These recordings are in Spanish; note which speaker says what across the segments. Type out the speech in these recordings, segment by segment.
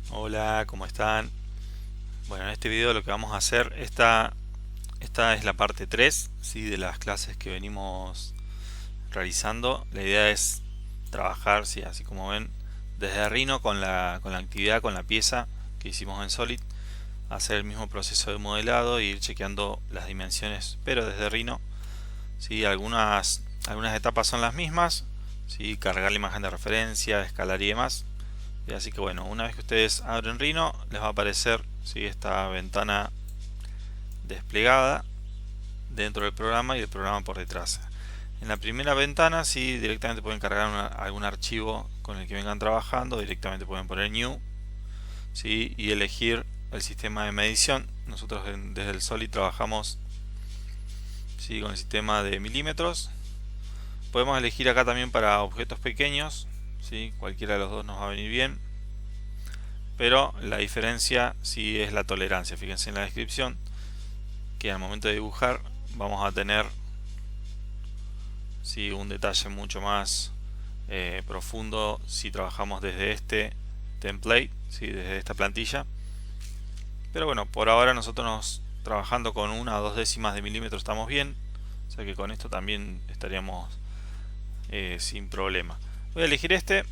Speaker 1: Hola, ¿cómo están? Bueno, en este video lo que vamos a hacer, esta es la parte 3, ¿sí? De las clases que venimos realizando. La idea es trabajar, ¿sí? Así como ven, desde Rhino con la actividad, con la pieza que hicimos en Solid, hacer el mismo proceso de modelado e ir chequeando las dimensiones, pero desde Rhino, ¿sí? Algunas etapas son las mismas, ¿sí? Cargar la imagen de referencia, escalar y demás. Así que bueno, una vez que ustedes abren Rhino, les va a aparecer, ¿sí? Esta ventana desplegada dentro del programa y el programa por detrás. En la primera ventana, sí, directamente pueden cargar algún archivo con el que vengan trabajando, directamente pueden poner New, ¿sí? Y elegir el sistema de medición. Nosotros desde el Solid trabajamos, ¿sí? Con el sistema de milímetros. Podemos elegir acá también para objetos pequeños, ¿sí? Cualquiera de los dos nos va a venir bien, pero la diferencia sí es la tolerancia. Fíjense en la descripción que al momento de dibujar vamos a tener, sí, un detalle mucho más profundo si trabajamos desde este template, sí, desde esta plantilla. Pero bueno, por ahora nosotros trabajando con 1 o 2 décimas de milímetro estamos bien, o sea que con esto también estaríamos sin problema. Voy a elegir este,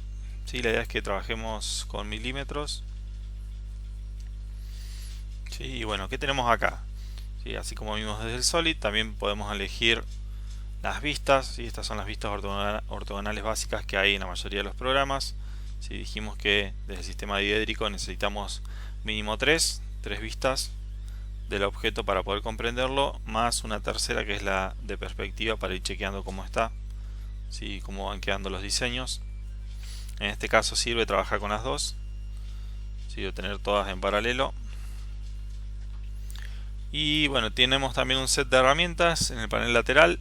Speaker 1: sí, la idea es que trabajemos con milímetros. Sí, y bueno, ¿qué tenemos acá? Sí, así como vimos desde el Solid, también podemos elegir las vistas, ¿sí? Estas son las vistas ortogonales básicas que hay en la mayoría de los programas. Si dijimos que desde el sistema diédrico necesitamos mínimo tres vistas del objeto para poder comprenderlo, más una tercera que es la de perspectiva para ir chequeando cómo está, ¿sí? Cómo van quedando los diseños. En este caso sirve trabajar con las dos, ¿sí? O tener todas en paralelo. Y bueno, tenemos también un set de herramientas en el panel lateral,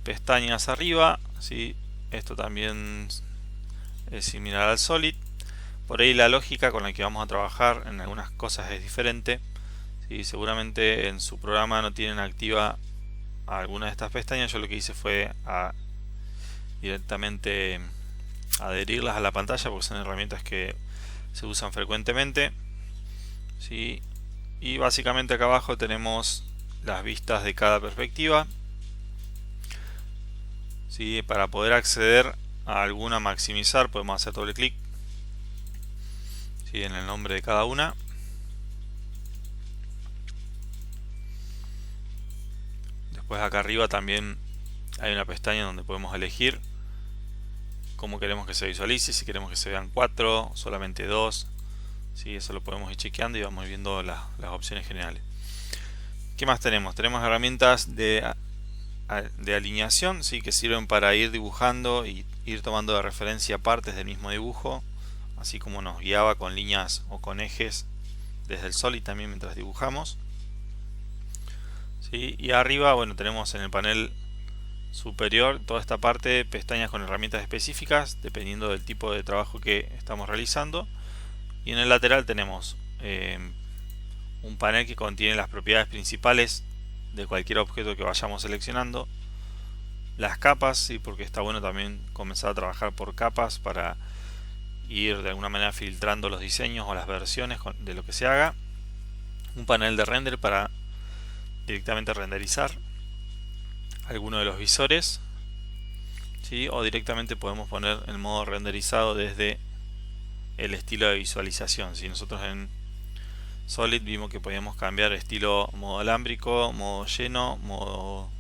Speaker 1: pestañas arriba, ¿sí? Esto también es similar al Solid. Por ahí la lógica con la que vamos a trabajar en algunas cosas es diferente, ¿sí? Seguramente en su programa no tienen activa alguna de estas pestañas. Yo lo que hice fue directamente adherirlas a la pantalla porque son herramientas que se usan frecuentemente, ¿sí? Y básicamente acá abajo tenemos las vistas de cada perspectiva, ¿sí? Para poder acceder a alguna, maximizar, podemos hacer doble clic, ¿sí? En el nombre de cada una. Después acá arriba también hay una pestaña donde podemos elegir cómo queremos que se visualice, si queremos que se vean 4, solamente 2, ¿sí? Eso lo podemos ir chequeando y vamos viendo las opciones generales. ¿Qué más tenemos? Tenemos herramientas de alineación, ¿sí? Que sirven para ir dibujando y ir tomando de referencia partes del mismo dibujo, así como nos guiaba con líneas o con ejes desde el Solid también mientras dibujamos, ¿sí? Y arriba, bueno, tenemos en el panel superior toda esta parte, pestañas con herramientas específicas dependiendo del tipo de trabajo que estamos realizando. Y en el lateral tenemos un panel que contiene las propiedades principales de cualquier objeto que vayamos seleccionando, las capas, ¿sí? Porque está bueno también comenzar a trabajar por capas para ir de alguna manera filtrando los diseños o las versiones de lo que se haga, un panel de render para directamente renderizar alguno de los visores, ¿sí? O directamente podemos poner el modo renderizado desde el estilo de visualización. Si nosotros en Solid vimos que podíamos cambiar estilo modo alámbrico, modo lleno, modo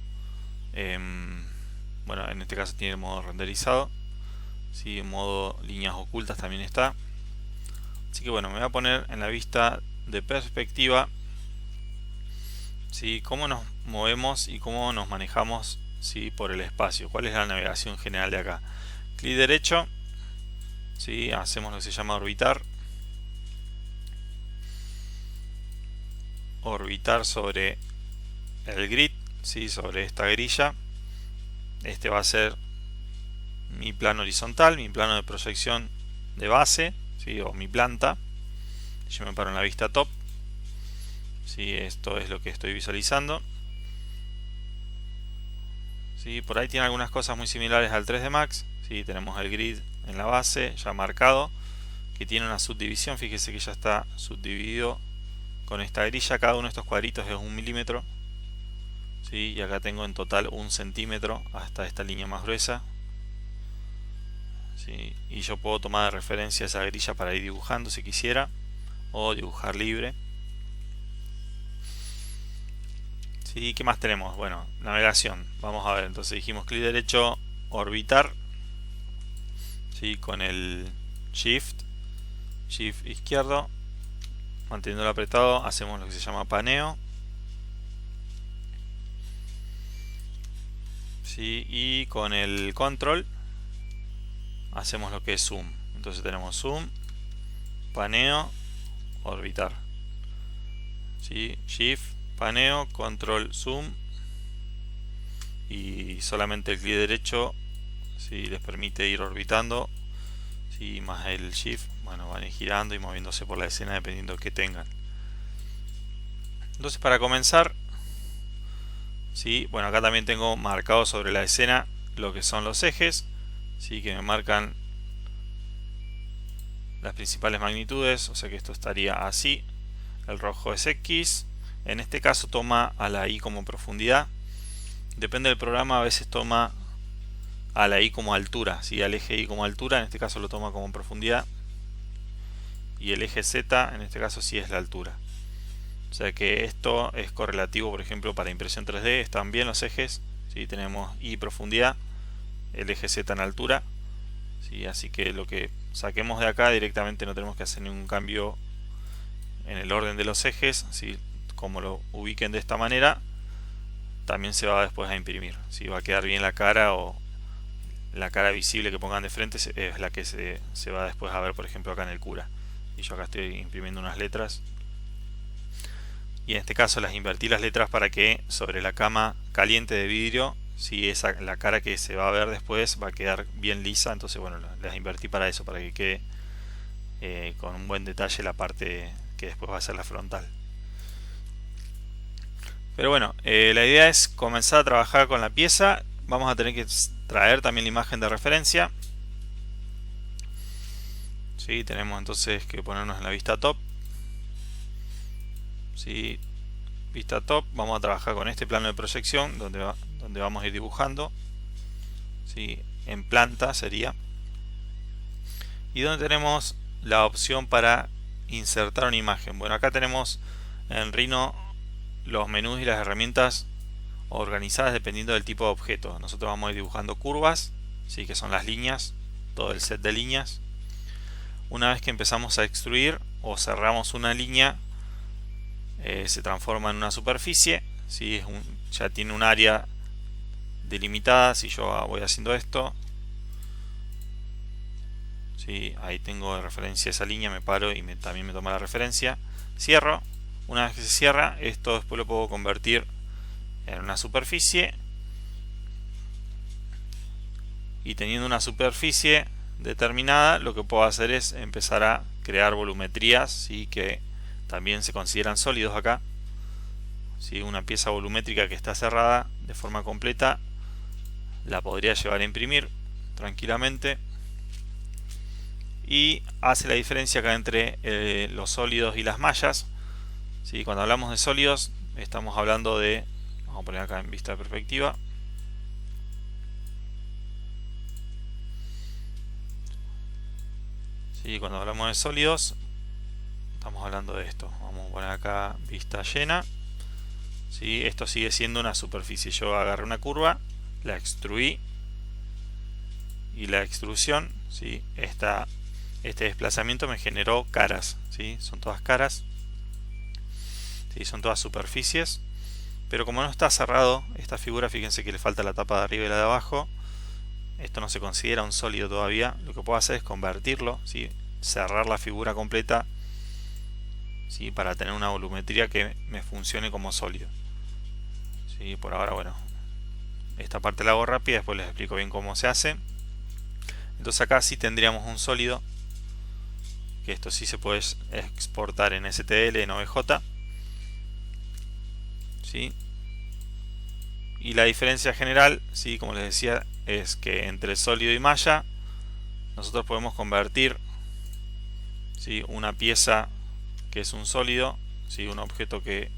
Speaker 1: bueno, en este caso tiene el modo renderizado, ¿sí? Modo líneas ocultas también está. Así que bueno, me voy a poner en la vista de perspectiva, ¿sí? Cómo nos movemos y cómo nos manejamos, ¿sí? Por el espacio. ¿Cuál es la navegación general de acá? Clic derecho, ¿sí? Hacemos lo que se llama orbitar. Orbitar sobre el grid, ¿sí? Sobre esta grilla. Este va a ser mi plano horizontal, mi plano de proyección de base, ¿sí? O mi planta. Yo me paro en la vista top, ¿sí? Esto es lo que estoy visualizando, ¿sí? Por ahí tiene algunas cosas muy similares al 3D Max, ¿sí? Tenemos el grid en la base ya marcado, que tiene una subdivisión. Fíjese que ya está subdividido con esta grilla. Cada uno de estos cuadritos es 1 milímetro, ¿sí? Y acá tengo en total 1 centímetro hasta esta línea más gruesa, ¿sí? Y yo puedo tomar de referencia esa grilla para ir dibujando si quisiera, o dibujar libre. ¿Sí? ¿Qué más tenemos? Bueno, navegación. Vamos a ver, entonces dijimos clic derecho, orbitar, ¿sí? Con el Shift izquierdo, manteniéndolo apretado, hacemos lo que se llama paneo, ¿sí? Y con el control hacemos lo que es zoom. Entonces tenemos zoom, paneo, orbitar, ¿sí? Shift, paneo, control, zoom, y solamente el clic derecho, ¿sí? Les permite ir orbitando, ¿sí? Más el shift, bueno, van a ir girando y moviéndose por la escena dependiendo de qué tengan. Entonces, para comenzar, ¿sí? Bueno, acá también tengo marcado sobre la escena lo que son los ejes, ¿sí? Que me marcan las principales magnitudes, o sea que esto estaría así. El rojo es X, en este caso toma a la Y como profundidad. Depende del programa, a veces toma a la Y como altura, ¿sí? Al eje Y como altura, en este caso lo toma como profundidad, y el eje Z en este caso sí es la altura. O sea que esto es correlativo, por ejemplo, para impresión 3D están bien los ejes, ¿sí? Tenemos Y profundidad, el eje Z en altura, ¿sí? Así que lo que saquemos de acá directamente no tenemos que hacer ningún cambio en el orden de los ejes, ¿sí? Como lo ubiquen de esta manera, también se va después a imprimir, ¿sí? Va a quedar bien la cara, o la cara visible que pongan de frente es la que se va después a ver, por ejemplo, acá en el cura. Y yo acá estoy imprimiendo unas letras, y en este caso las invertí las letras para que sobre la cama caliente de vidrio, si la cara que se va a ver después va a quedar bien lisa. Entonces bueno, las invertí para eso, para que quede con un buen detalle la parte que después va a ser la frontal. Pero bueno, la idea es comenzar a trabajar con la pieza. Vamos a tener que traer también la imagen de referencia, ¿sí? Tenemos entonces que ponernos en la vista top, ¿sí? Vista top, vamos a trabajar con este plano de proyección donde vamos a ir dibujando, ¿sí? En planta sería, y donde tenemos la opción para insertar una imagen. Bueno, acá tenemos en Rhino los menús y las herramientas organizadas dependiendo del tipo de objeto. Nosotros vamos a ir dibujando curvas, ¿sí? Que son las líneas, todo el set de líneas. Una vez que empezamos a extruir o cerramos una línea, se transforma en una superficie, ¿sí? Ya tiene un área delimitada. Si yo voy haciendo esto, ¿sí? Ahí tengo de referencia esa línea, me paro y también me toma la referencia, cierro. Una vez que se cierra, esto después lo puedo convertir en una superficie, y teniendo una superficie determinada, lo que puedo hacer es empezar a crear volumetrías, ¿sí? Que también se consideran sólidos acá, ¿sí? Una pieza volumétrica que está cerrada de forma completa la podría llevar a imprimir tranquilamente, y hace la diferencia acá entre los sólidos y las mallas, ¿sí? Cuando hablamos de sólidos estamos hablando de, vamos a poner acá en vista de perspectiva, ¿sí? Cuando hablamos de sólidos estamos hablando de esto. Vamos a poner acá vista llena, ¿sí? Esto sigue siendo una superficie. Yo agarré una curva, la extruí, y la extrusión, ¿sí? Este desplazamiento me generó caras, ¿sí? Son todas caras, ¿sí? Son todas superficies. Pero como no está cerrado esta figura, fíjense que le falta la tapa de arriba y la de abajo. Esto no se considera un sólido todavía. Lo que puedo hacer es convertirlo, ¿sí? Cerrar la figura completa, ¿sí? Para tener una volumetría que me funcione como sólido, ¿sí? Por ahora, bueno, esta parte la hago rápida, después les explico bien cómo se hace. Entonces acá sí tendríamos un sólido, que esto sí se puede exportar en STL, en OBJ, ¿sí? Y la diferencia general, ¿sí? Como les decía, es que entre sólido y malla nosotros podemos convertir ¿sí? Una pieza que es un sólido, ¿sí? Un objeto que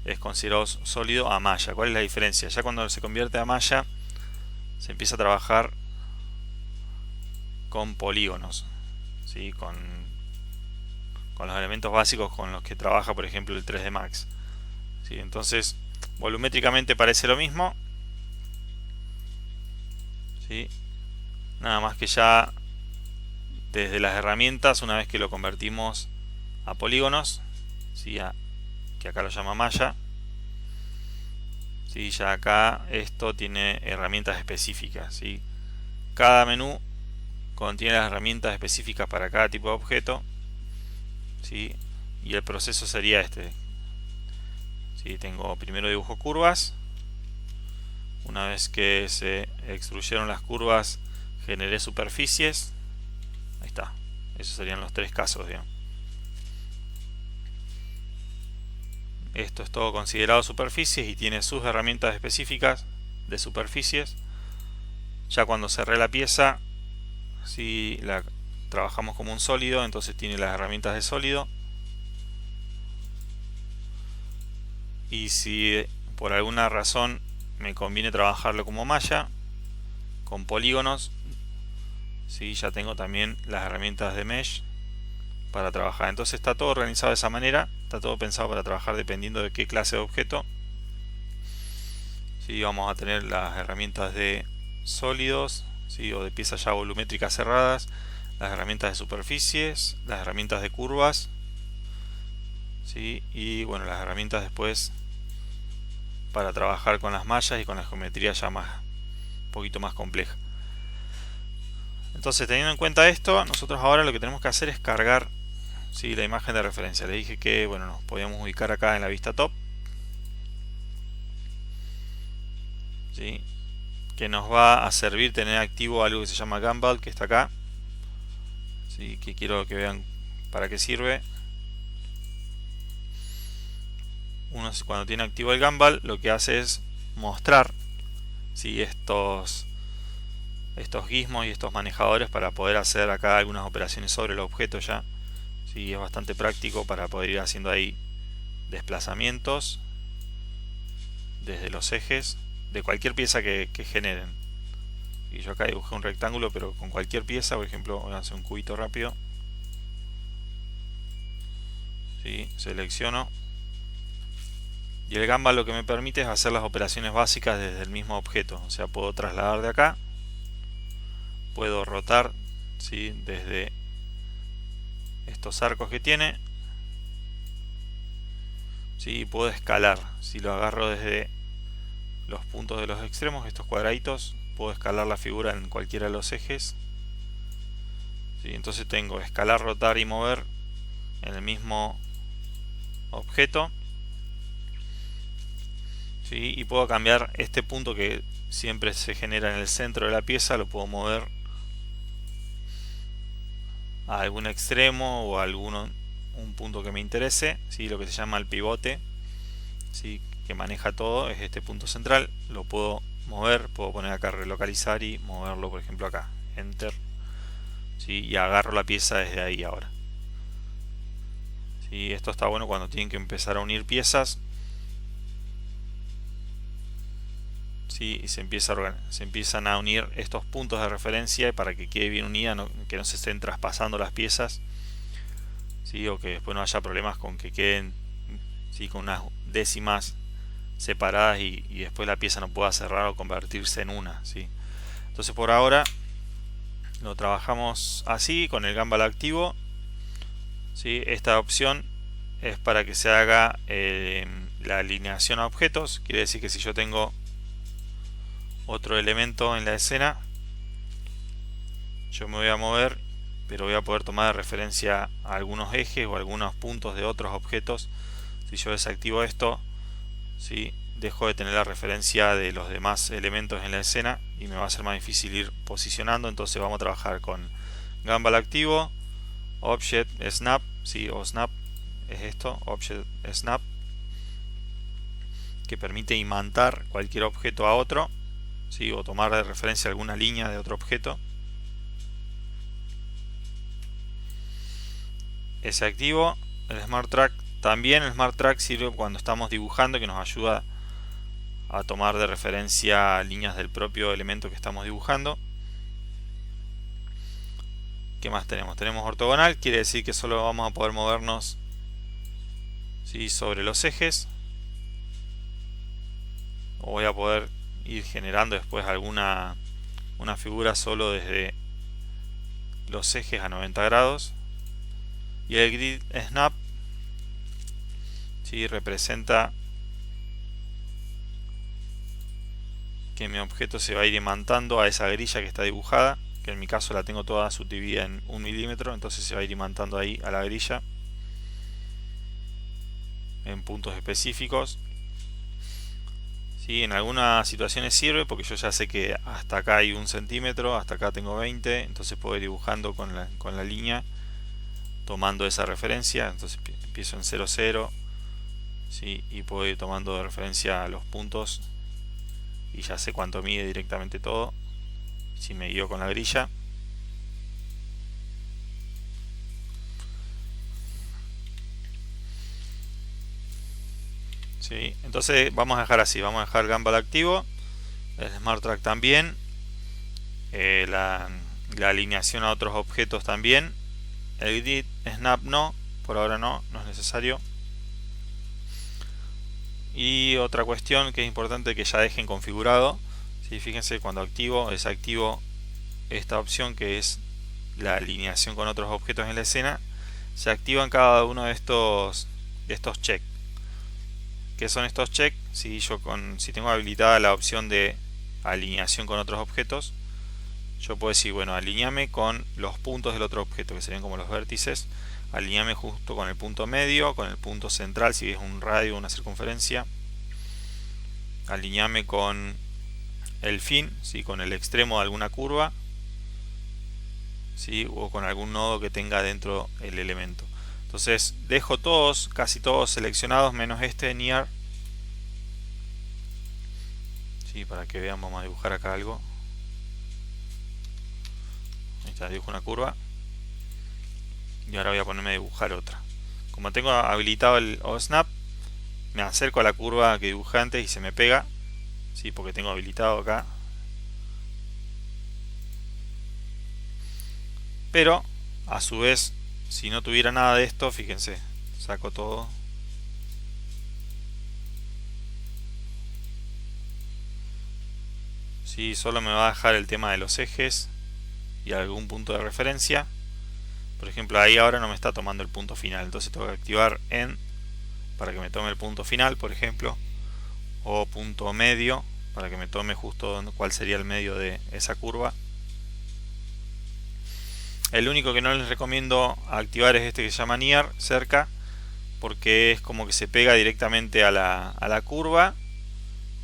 Speaker 1: es considerado sólido a malla. ¿Cuál es la diferencia? Ya cuando se convierte a malla se empieza a trabajar con polígonos, ¿sí? Con los elementos básicos con los que trabaja, por ejemplo, el 3D Max, ¿sí? Entonces volumétricamente parece lo mismo, ¿sí? Nada más que ya desde las herramientas, una vez que lo convertimos a polígonos, ¿sí? Que acá lo llama malla, ¿sí? Ya acá esto tiene herramientas específicas, ¿sí? Cada menú contiene las herramientas específicas para cada tipo de objeto, ¿sí? Y el proceso sería este, ¿sí? Tengo primero dibujo curvas. Una vez que se extruyeron las curvas, generé superficies. Ahí está. Esos serían los tres casos, digamos. Esto es todo considerado superficies y tiene sus herramientas específicas de superficies. Ya cuando cerré la pieza, si la trabajamos como un sólido, entonces tiene las herramientas de sólido. Y si por alguna razón me conviene trabajarlo como malla, con polígonos, ¿sí? Ya tengo también las herramientas de mesh para trabajar. Entonces está todo organizado de esa manera, está todo pensado para trabajar dependiendo de qué clase de objeto. ¿Sí? Vamos a tener las herramientas de sólidos, ¿sí? O de piezas ya volumétricas cerradas, las herramientas de superficies, las herramientas de curvas, ¿sí? Y bueno, las herramientas después para trabajar con las mallas y con la geometría ya un poquito más compleja. Entonces, teniendo en cuenta esto, nosotros ahora lo que tenemos que hacer es cargar, ¿sí? La imagen de referencia. Le dije que bueno, nos podíamos ubicar acá en la vista top, ¿sí? Que nos va a servir tener activo algo que se llama Gumball, que está acá, ¿sí? Que quiero que vean para qué sirve. Uno, cuando tiene activo el Gumball, lo que hace es mostrar, ¿sí? estos gizmos y estos manejadores para poder hacer acá algunas operaciones sobre el objeto ya. ¿Sí? Es bastante práctico para poder ir haciendo ahí desplazamientos desde los ejes de cualquier pieza que generen. Y yo acá dibujé un rectángulo, pero con cualquier pieza, por ejemplo, voy a hacer un cubito rápido. ¿Sí? Selecciono. Y el Gumball lo que me permite es hacer las operaciones básicas desde el mismo objeto. O sea, puedo trasladar de acá, puedo rotar, ¿sí? Desde estos arcos que tiene, ¿sí? Y puedo escalar. Si lo agarro desde los puntos de los extremos, estos cuadraditos, puedo escalar la figura en cualquiera de los ejes, ¿sí? Entonces tengo escalar, rotar y mover en el mismo objeto, ¿sí? Y puedo cambiar este punto que siempre se genera en el centro de la pieza, lo puedo mover a algún extremo o a un punto que me interese, ¿sí? Lo que se llama el pivote, ¿sí? Que maneja todo, es este punto central. Lo puedo mover, puedo poner acá relocalizar y moverlo, por ejemplo acá, enter, ¿sí? Y agarro la pieza desde ahí ahora, ¿sí? Esto está bueno cuando tienen que empezar a unir piezas, ¿sí? Y se empiezan a unir estos puntos de referencia para que quede bien unida, que no se estén traspasando las piezas, ¿sí? O que después no haya problemas con que queden, ¿sí? Con unas décimas separadas y después la pieza no pueda cerrar o convertirse en una, ¿sí? Entonces por ahora lo trabajamos así, con el Gumball activo, ¿sí? Esta opción es para que se haga la alineación a objetos. Quiere decir que si yo tengo otro elemento en la escena, yo me voy a mover, pero voy a poder tomar de referencia a algunos ejes o algunos puntos de otros objetos. Si yo desactivo esto, ¿sí? Dejo de tener la referencia de los demás elementos en la escena y me va a ser más difícil ir posicionando. Entonces vamos a trabajar con Gumball activo, Object Snap, ¿sí? O Snap es esto, Object Snap, que permite imantar cualquier objeto a otro, ¿sí? O tomar de referencia alguna línea de otro objeto. ese activo. El Smart Track también. El Smart Track sirve cuando estamos dibujando, que nos ayuda a tomar de referencia líneas del propio elemento que estamos dibujando. ¿Qué más tenemos? Tenemos ortogonal, quiere decir que solo vamos a poder movernos, ¿sí?, sobre los ejes. O voy a poder ir generando después una figura solo desde los ejes a 90 grados. Y el Grid Snap, ¿sí?, representa que mi objeto se va a ir imantando a esa grilla que está dibujada, que en mi caso la tengo toda subdividida en 1 milímetro, entonces se va a ir imantando ahí a la grilla en puntos específicos. ¿Sí? En algunas situaciones sirve porque yo ya sé que hasta acá hay 1 centímetro, hasta acá tengo 20, entonces puedo ir dibujando con la línea tomando esa referencia. Entonces empiezo en 0, 0, ¿sí?, y puedo ir tomando de referencia los puntos y ya sé cuánto mide directamente todo si me guío con la grilla. ¿Sí? Entonces vamos a dejar así, vamos a dejar Gumball activo, el Smart Track también, la alineación a otros objetos también, el Grid Snap no, por ahora no es necesario. Y otra cuestión que es importante que ya dejen configurado, ¿sí? Fíjense, cuando desactivo esta opción que es la alineación con otros objetos en la escena, se activan cada uno de estos check. ¿Qué son estos check? Si tengo habilitada la opción de alineación con otros objetos, yo puedo decir, bueno, alineame con los puntos del otro objeto, que serían como los vértices. Alineame justo con el punto medio, con el punto central, si es un radio o una circunferencia. Alineame con el fin, ¿sí?, con el extremo de alguna curva, ¿sí?, o con algún nodo que tenga dentro el elemento. Entonces dejo casi todos seleccionados menos este de Near, ¿sí?, para que vean. Vamos a dibujar acá algo. Ahí está, dibujo una curva. Y ahora voy a ponerme a dibujar otra. Como tengo habilitado el OSnap, me acerco a la curva que dibujé antes y se me pega, ¿sí?, porque tengo habilitado acá. Pero a su vez, si no tuviera nada de esto, fíjense, saco todo. Sí, solo me va a dejar el tema de los ejes y algún punto de referencia. Por ejemplo, ahí ahora no me está tomando el punto final, entonces tengo que activar End para que me tome el punto final, por ejemplo, o punto medio para que me tome justo cuál sería el medio de esa curva. El único que no les recomiendo activar es este que se llama Near, cerca, porque es como que se pega directamente a la curva,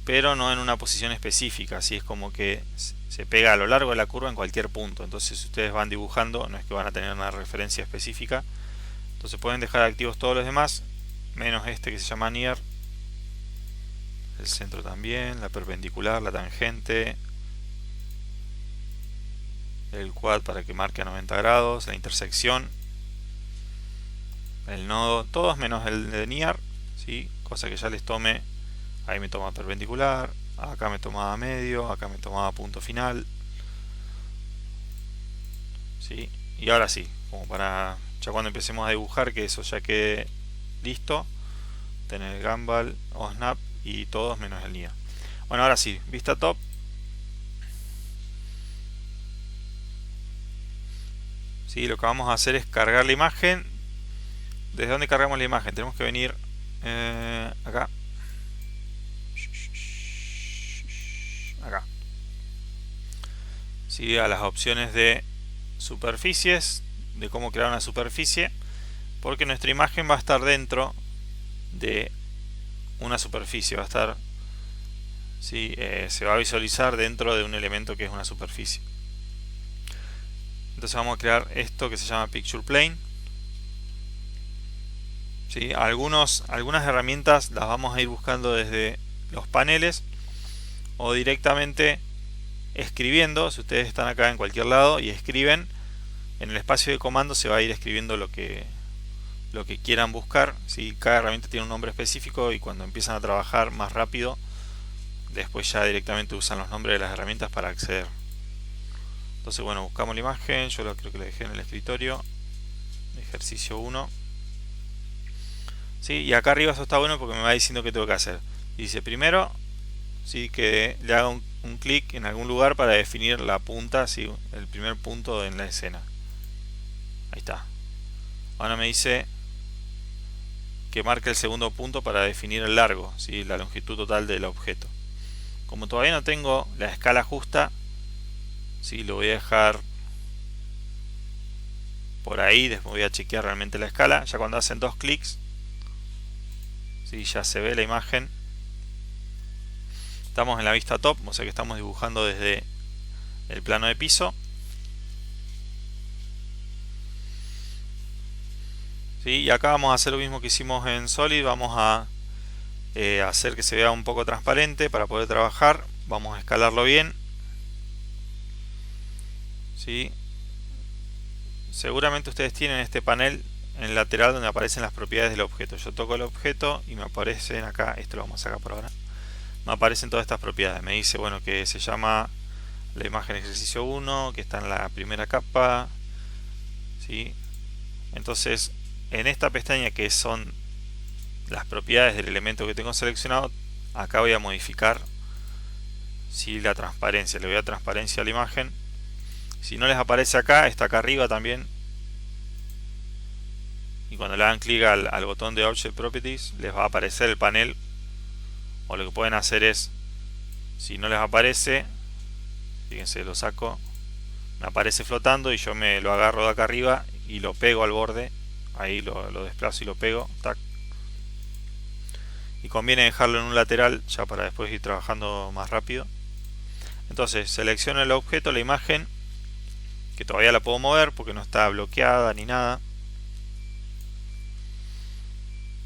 Speaker 1: pero no en una posición específica. Así es como que se pega a lo largo de la curva en cualquier punto. Entonces si ustedes van dibujando, no es que van a tener una referencia específica. Entonces pueden dejar activos todos los demás, menos este que se llama Near. El centro también, la perpendicular, la tangente, el quad para que marque a 90 grados, la intersección, el nodo, todos menos el de Near, ¿sí?, cosa que ya les tome. Ahí me toma perpendicular, acá me tomaba medio, acá me tomaba punto final, ¿sí? Y ahora sí, como para ya cuando empecemos a dibujar, que eso ya quede listo, tener Gumball, OSnap y todos menos el Near. Bueno, ahora sí, vista top. ¿Sí? Lo que vamos a hacer es cargar la imagen. ¿Desde dónde cargamos la imagen? Tenemos que venir acá. Acá. ¿Sí? A las opciones de superficies, de cómo crear una superficie, porque nuestra imagen va a estar dentro de una superficie, va a estar, ¿sí?, se va a visualizar dentro de un elemento que es una superficie. Entonces vamos a crear esto que se llama Picture Plane. ¿Sí? Algunas herramientas las vamos a ir buscando desde los paneles o directamente escribiendo. Si ustedes están acá en cualquier lado y escriben, en el espacio de comando se va a ir escribiendo lo que lo que quieran buscar. ¿Sí? Cada herramienta tiene un nombre específico y cuando empiezan a trabajar más rápido, después ya directamente usan los nombres de las herramientas para acceder. Entonces bueno, buscamos la imagen, yo creo que la dejé en el escritorio, ejercicio 1. ¿Sí? Y acá arriba eso está bueno porque me va diciendo qué tengo que hacer. Dice primero, ¿sí? Que le haga un clic en algún lugar para definir la punta, ¿sí? El primer punto en la escena. Ahí está. Ahora me dice que marque el segundo punto para definir el largo, ¿sí? La longitud total del objeto. Como todavía no tengo la escala justa, ¿sí? Lo voy a dejar por ahí. Después voy a chequear realmente la escala. Ya cuando hacen 2 clics, ¿sí? Ya se ve la imagen. Estamos en la vista top, o sea que estamos dibujando desde el plano de piso. ¿Sí? Y acá vamos a hacer lo mismo que hicimos en Solid. Vamos a hacer que se vea un poco transparente para poder trabajar. Vamos a escalarlo bien. ¿Sí? Seguramente ustedes tienen este panel en el lateral donde aparecen las propiedades del objeto. Yo toco el objeto y me aparecen acá, esto lo vamos a sacar por ahora, me aparecen todas estas propiedades. Me dice, bueno, que se llama la imagen ejercicio 1, que está en la primera capa, ¿sí? Entonces, en esta pestaña que son las propiedades del elemento que tengo seleccionado, acá voy a modificar, ¿sí? La transparencia. Le voy a dar transparencia a la imagen. Si no les aparece acá, está acá arriba también. Y cuando le dan clic al botón de Object Properties, les va a aparecer el panel. O lo que pueden hacer es, si no les aparece, fíjense, lo saco, me aparece flotando y yo me lo agarro de acá arriba y lo pego al borde. Ahí lo desplazo y lo pego. Tac. Y conviene dejarlo en un lateral ya para después ir trabajando más rápido. Entonces selecciono el objeto, la imagen, que todavía la puedo mover porque no está bloqueada ni nada.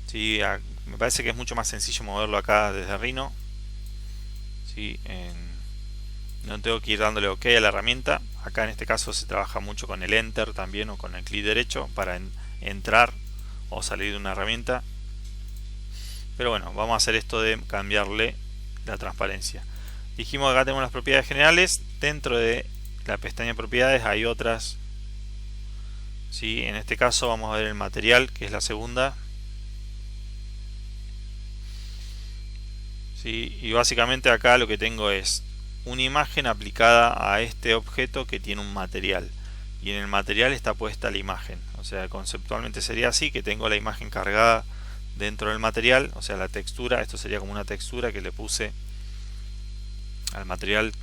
Speaker 1: ¿Sí? Me parece que es mucho más sencillo moverlo acá desde Rhino. ¿Sí? No tengo que ir dándole OK a la herramienta. Acá en este caso se trabaja mucho con el Enter también o con el clic derecho para entrar o salir de una herramienta. Pero bueno, vamos a hacer esto de cambiarle la transparencia. Dijimos que acá tenemos las propiedades generales. Dentro de la pestaña propiedades hay otras. ¿Sí? En este caso vamos a ver el material, que es la segunda. ¿Sí? Y básicamente acá lo que tengo es una imagen aplicada a este objeto que tiene un material. Y en el material está puesta la imagen. O sea, conceptualmente sería así, que tengo la imagen cargada dentro del material. O sea, la textura, esto sería como una textura que le puse al material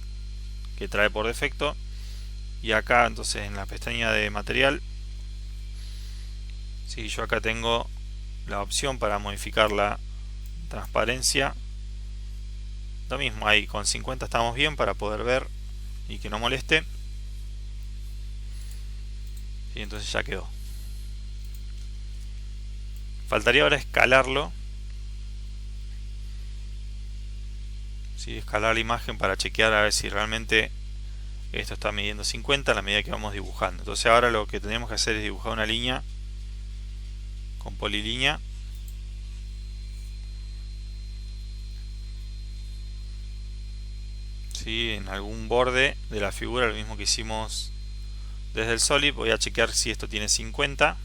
Speaker 1: que trae por defecto. Y acá entonces en la pestaña de material, ¿sí? Yo acá tengo la opción para modificar la transparencia. Lo mismo, ahí con 50 estamos bien para poder ver y que no moleste. Y entonces ya quedó. Faltaría ahora escalarlo. ¿Sí? Escalar la imagen para chequear a ver si realmente esto está midiendo 50 a la medida que vamos dibujando. Entonces ahora lo que tenemos que hacer es dibujar una línea con polilínea. ¿Sí? En algún borde de la figura, lo mismo que hicimos desde el Solid. Voy a chequear si esto tiene 50.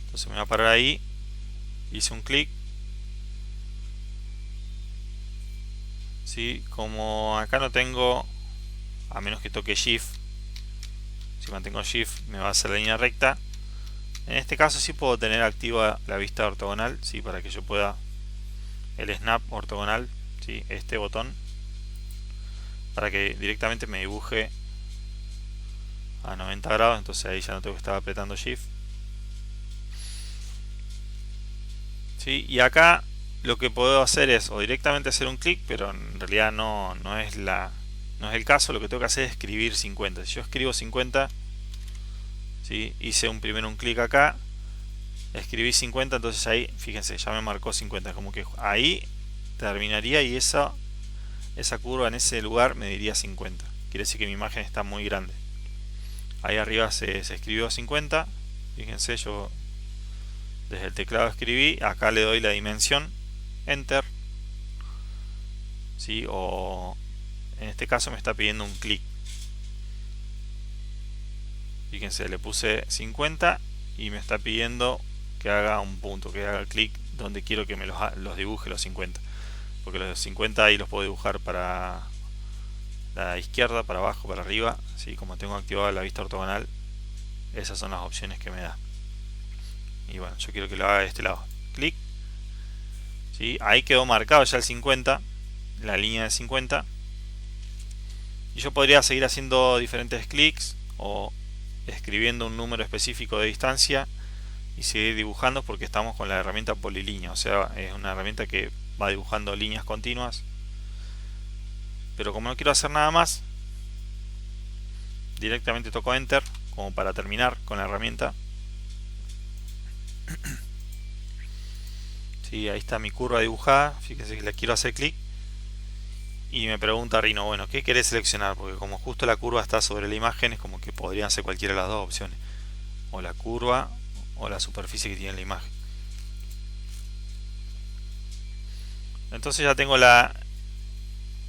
Speaker 1: Entonces me voy a parar ahí, hice un clic. ¿Sí? Como acá no tengo, a menos que toque Shift, si mantengo Shift me va a hacer la línea recta. En este caso sí puedo tener activa la vista ortogonal, ¿sí? Para que yo pueda el snap ortogonal, ¿sí? Este botón, para que directamente me dibuje a 90 grados. Entonces ahí ya no tengo que estar apretando Shift. ¿Sí? Y acá lo que puedo hacer es o directamente hacer un clic, pero en realidad no es el caso. Lo que tengo que hacer es escribir 50. Si yo escribo 50, ¿sí? Hice primero un clic acá, escribí 50, entonces ahí, fíjense, ya me marcó 50. Como que ahí terminaría y esa curva en ese lugar me diría 50. Quiere decir que mi imagen está muy grande. Ahí arriba se escribió 50. Fíjense, yo desde el teclado escribí, acá le doy la dimensión, Enter, ¿sí? O en este caso me está pidiendo un clic. Fíjense, le puse 50 y me está pidiendo que haga un punto, que haga clic donde quiero que me los dibuje los 50. Porque los 50 ahí los puedo dibujar para la izquierda, para abajo, para arriba. ¿Sí? Como tengo activada la vista ortogonal, esas son las opciones que me da. Y bueno, yo quiero que lo haga de este lado. Clic. ¿Sí? Ahí quedó marcado ya el 50, la línea de 50. Y yo podría seguir haciendo diferentes clics o escribiendo un número específico de distancia y seguir dibujando, porque estamos con la herramienta polilínea, o sea, es una herramienta que va dibujando líneas continuas. Pero como no quiero hacer nada más, directamente toco Enter como para terminar con la herramienta. Sí, ahí está mi curva dibujada. Fíjense que le quiero hacer clic y me pregunta Rhino, bueno, ¿qué querés seleccionar? Porque como justo la curva está sobre la imagen, es como que podrían ser cualquiera de las dos opciones, o la curva o la superficie que tiene la imagen. Entonces ya tengo la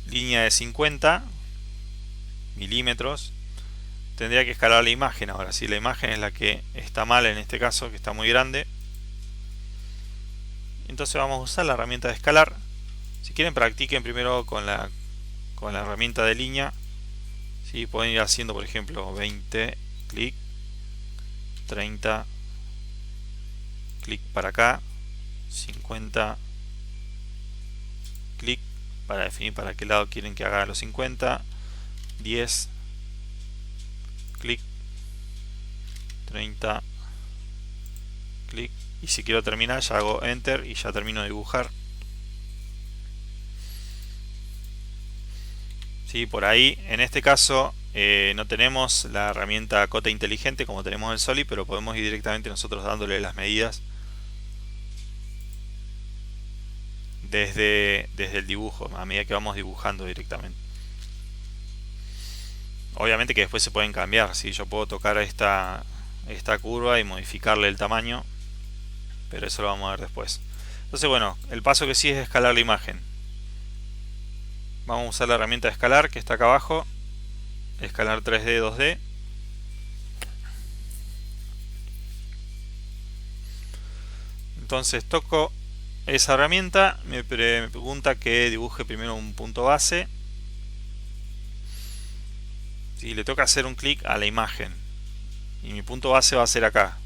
Speaker 1: línea de 50 milímetros. Tendría que escalar la imagen ahora. Si la imagen es la que está mal en este caso, que está muy grande, entonces vamos a usar la herramienta de escalar. Si quieren, practiquen primero con la herramienta de línea. ¿Sí? Pueden ir haciendo, por ejemplo, 20, clic, 30, clic para acá, 50, clic para definir para qué lado quieren que haga los 50, 10, clic, 30, clic, y si quiero terminar ya hago Enter y ya termino de dibujar. ¿Sí? Por ahí, en este caso, no tenemos la herramienta cota inteligente como tenemos el Solid, pero podemos ir directamente nosotros dándole las medidas desde el dibujo, a medida que vamos dibujando directamente. Obviamente que después se pueden cambiar, ¿sí? Yo puedo tocar esta curva y modificarle el tamaño, pero eso lo vamos a ver después. Entonces, bueno, el paso que sigue es escalar la imagen. Vamos a usar la herramienta de escalar que está acá abajo, escalar 3D, 2D. Entonces toco esa herramienta, me pregunta que dibuje primero un punto base. ¿Sí? Le toca hacer un clic a la imagen y mi punto base va a ser acá.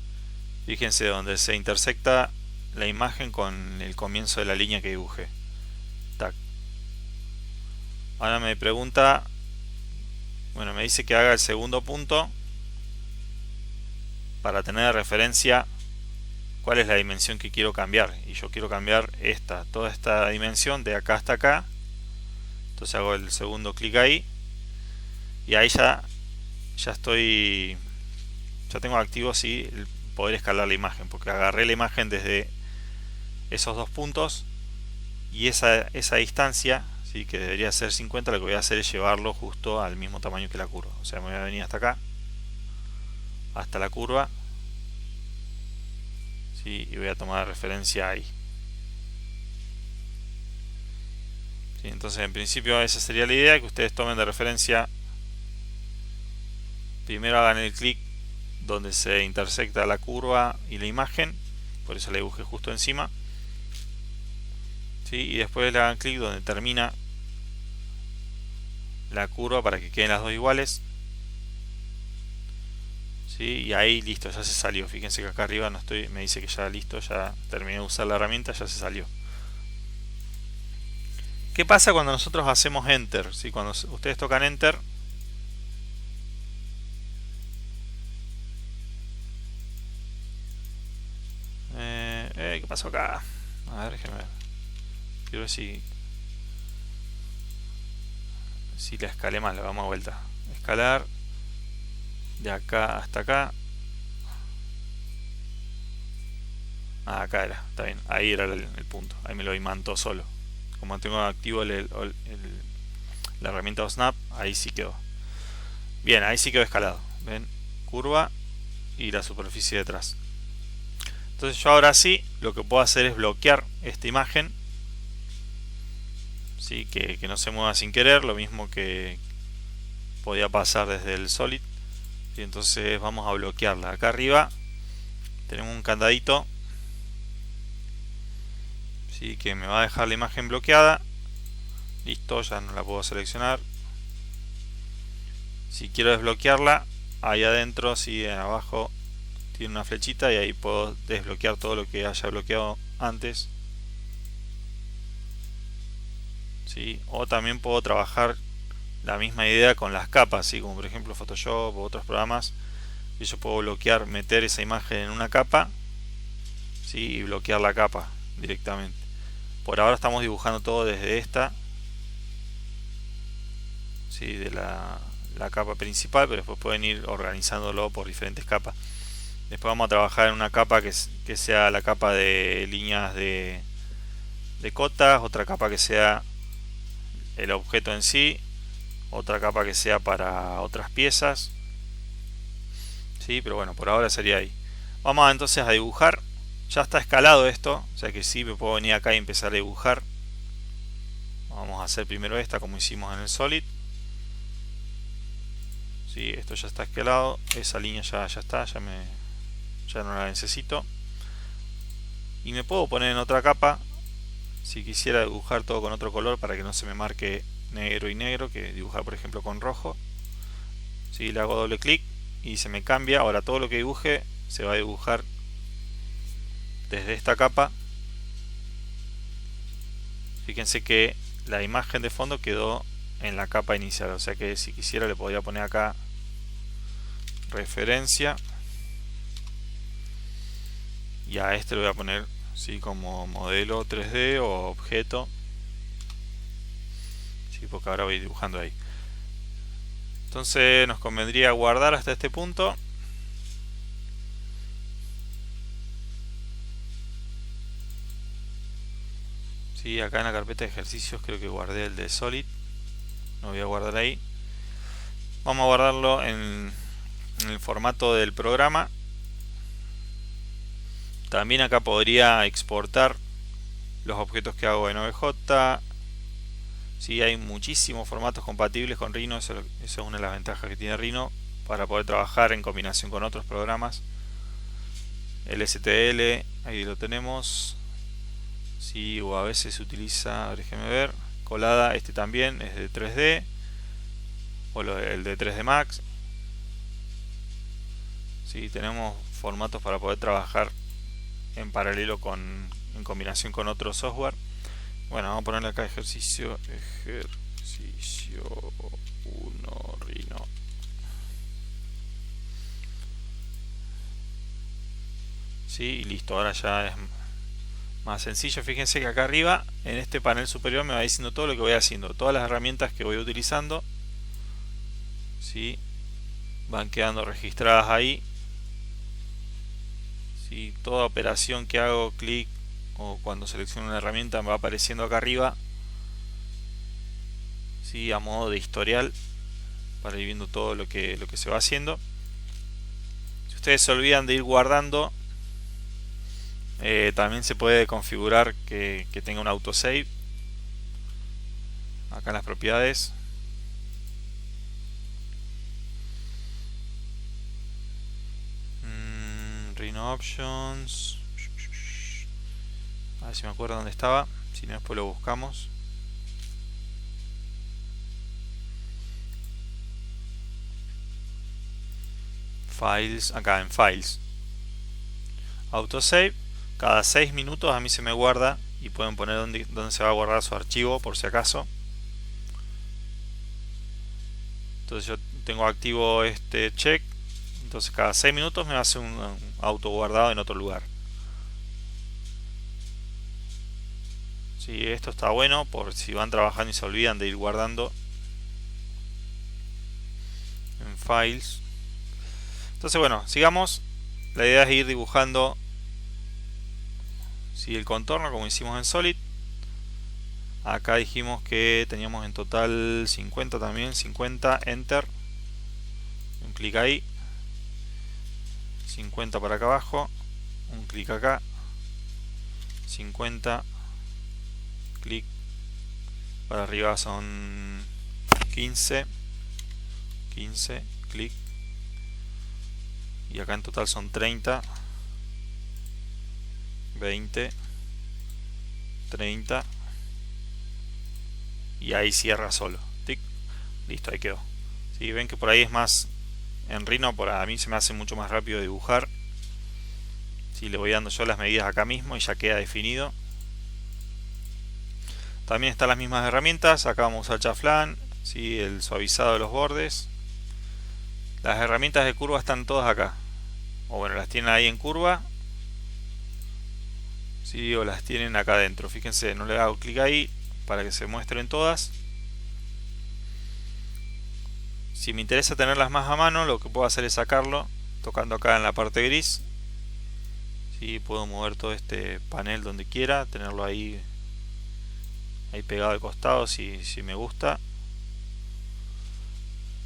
Speaker 1: Fíjense donde se intersecta la imagen con el comienzo de la línea que dibujé. Tac. Ahora me pregunta, bueno, me dice que haga el segundo punto para tener de referencia cuál es la dimensión que quiero cambiar, y yo quiero cambiar toda esta dimensión de acá hasta acá. Entonces hago el segundo clic ahí y ahí ya tengo activo, ¿sí?, el poder escalar la imagen, porque agarré la imagen desde esos dos puntos y esa distancia, ¿sí?, que debería ser 50, lo que voy a hacer es llevarlo justo al mismo tamaño que la curva. O sea, me voy a venir hasta acá, hasta la curva, ¿sí?, y voy a tomar referencia ahí. ¿Sí? Entonces, en principio esa sería la idea, que ustedes tomen de referencia. Primero hagan el clic donde se intersecta la curva y la imagen, por eso la dibujé justo encima. ¿Sí? Y después le hagan clic donde termina la curva para que queden las dos iguales. ¿Sí? Y ahí listo, ya se salió. Fíjense que acá arriba me dice que ya listo, ya terminé de usar la herramienta, ya se salió. ¿Qué pasa cuando nosotros hacemos Enter? ¿Sí? Cuando ustedes tocan Enter, ¿qué pasó acá? A ver, déjenme ver. Quiero ver si la escalé mal, le damos vuelta. Escalar de acá hasta acá. Ah, acá era, está bien. Ahí era el punto. Ahí me lo imantó solo. Como tengo activo la herramienta Snap, ahí sí quedó. Bien, ahí sí quedó escalado. ¿Ven? Curva y la superficie detrás. Entonces yo ahora sí lo que puedo hacer es bloquear esta imagen, ¿sí? que no se mueva sin querer, lo mismo que podía pasar desde el Solid. Y entonces vamos a bloquearla. Acá arriba tenemos un candadito, ¿sí? que me va a dejar la imagen bloqueada. Listo, ya no la puedo seleccionar. Si quiero desbloquearla, ahí adentro, ¿sí? abajo tiene una flechita y ahí puedo desbloquear todo lo que haya bloqueado antes, ¿sí? O también puedo trabajar la misma idea con las capas, ¿sí? como por ejemplo Photoshop o otros programas, y yo puedo bloquear, meter esa imagen en una capa, ¿sí? y bloquear la capa directamente. Por ahora estamos dibujando todo desde esta, ¿sí? de la capa principal, pero después pueden ir organizándolo por diferentes capas. Después vamos a trabajar en una capa que sea la capa de líneas de cotas, otra capa que sea el objeto en sí, otra capa que sea para otras piezas, ¿sí? pero bueno, por ahora sería ahí. Vamos entonces a dibujar. Ya está escalado esto, o sea que sí me puedo venir acá y empezar a dibujar. Vamos a hacer primero esta como hicimos en el Solid. Sí, esto ya está escalado, esa línea ya está, ya no la necesito. Y me puedo poner en otra capa si quisiera dibujar todo con otro color para que no se me marque negro y negro, que dibujar por ejemplo con rojo. ¿Sí? Le hago doble clic y se me cambia. Ahora todo lo que dibuje se va a dibujar desde esta capa. Fíjense que la imagen de fondo quedó en la capa inicial, o sea que si quisiera le podría poner acá referencia y a este le voy a poner, ¿sí? como modelo 3D o objeto, ¿sí? porque ahora voy dibujando ahí. Entonces nos convendría guardar hasta este punto. Sí, acá en la carpeta de ejercicios creo que guardé el de Solid. Lo voy a guardar ahí. Vamos a guardarlo en el formato del programa. También acá podría exportar los objetos que hago en OBJ. Sí, hay muchísimos formatos compatibles con Rhino. Eso es una de las ventajas que tiene Rhino para poder trabajar en combinación con otros programas. El STL, ahí lo tenemos. Sí, o a veces se utiliza, déjenme ver, colada, este también es de 3D, o el de 3D Max. Sí, tenemos formatos para poder trabajar en paralelo en combinación con otro software. Bueno, vamos a ponerle acá ejercicio 1 Rhino. Sí, y listo, ahora ya es más sencillo. Fíjense que acá arriba en este panel superior me va diciendo todo lo que voy haciendo, todas las herramientas que voy utilizando, ¿sí? van quedando registradas ahí, ¿sí? toda operación que hago, clic o cuando selecciono una herramienta me va apareciendo acá arriba, ¿sí? a modo de historial para ir viendo todo lo que se va haciendo. Si ustedes se olvidan de ir guardando, también se puede configurar que tenga un autosave acá en las propiedades. Rhino Options, a ver si me acuerdo dónde estaba, si no después lo buscamos. Files, acá en Files, Autosave. Cada 6 minutos a mí se me guarda y pueden poner dónde se va a guardar su archivo por si acaso. Entonces yo tengo activo este check, entonces cada 6 minutos me hace un auto guardado en otro lugar. Sí, esto está bueno por si van trabajando y se olvidan de ir guardando en Files. Entonces bueno, sigamos. La idea es ir dibujando, ¿sí? el contorno como hicimos en Solid. Acá dijimos que teníamos en total 50 también, 50, Enter, un clic ahí. 50 para acá abajo, un clic acá, 50, clic, para arriba son 15, 15, clic, y acá en total son 30, 20, 30, y ahí cierra solo. Tic, listo, ahí quedó. ¿Sí? Ven que por ahí es más en Rhino, por a mí se me hace mucho más rápido dibujar. ¿Sí? Le voy dando yo las medidas acá mismo y ya queda definido. También están las mismas herramientas. Acá vamos a usar chaflán, ¿sí? El suavizado de los bordes. Las herramientas de curva están todas acá, o bueno, las tienen ahí en curva, ¿sí? O las tienen acá adentro. Fíjense, no le hago clic ahí para que se muestren todas. Si me interesa tenerlas más a mano, lo que puedo hacer es sacarlo tocando acá en la parte gris. ¿Sí? Puedo mover todo este panel donde quiera, tenerlo ahí pegado al costado si me gusta.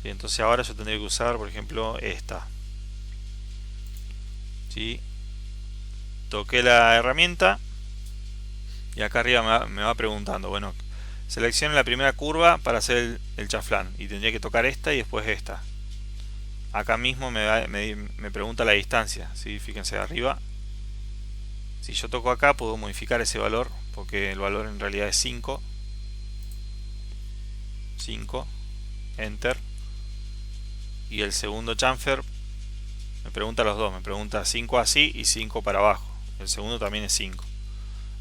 Speaker 1: Y entonces ahora yo tendría que usar, por ejemplo, esta. ¿Sí? Toqué la herramienta y acá arriba me va preguntando, bueno, seleccione la primera curva para hacer el chaflán, y tendría que tocar esta y después esta. Acá mismo me pregunta la distancia, ¿sí? Fíjense arriba. Si yo toco acá puedo modificar ese valor, porque el valor en realidad es 5. 5, enter. Y el segundo chamfer me pregunta los dos, me pregunta 5 así y 5 para abajo. El segundo también es 5.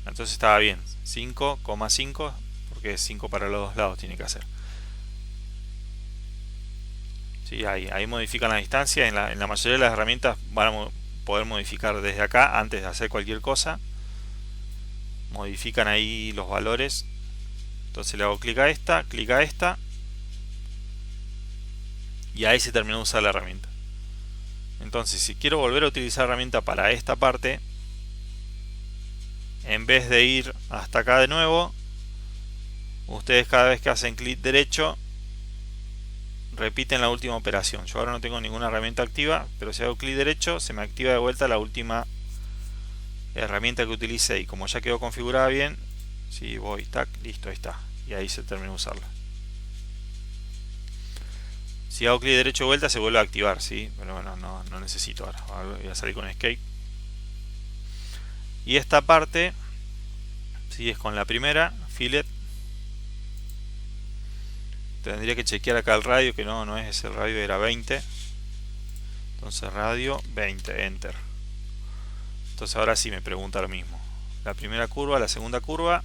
Speaker 1: Entonces estaba bien, 5,5, porque 5 para los dos lados tiene que hacer. Sí, ahí modifican la distancia. En la mayoría de las herramientas van a poder modificar desde acá antes de hacer cualquier cosa. Modifican ahí los valores. Entonces le hago clic a esta, y ahí se terminó de usar la herramienta. Entonces, si quiero volver a utilizar la herramienta para esta parte, en vez de ir hasta acá de nuevo, ustedes cada vez que hacen clic derecho repiten la última operación. Yo ahora no tengo ninguna herramienta activa, pero si hago clic derecho se me activa de vuelta la última herramienta que utilicé, y como ya quedó configurada bien, si voy, tac, listo, ahí está, y ahí se terminó de usarla. Si hago clic derecho de vuelta se vuelve a activar, ¿sí? Pero bueno, no necesito ahora. Voy a salir con escape. Y esta parte, ¿sí? Es con la primera, fillet. Tendría que chequear acá el radio, que no es el radio, era 20. Entonces radio 20, enter. Entonces ahora sí me pregunta lo mismo. La primera curva, la segunda curva.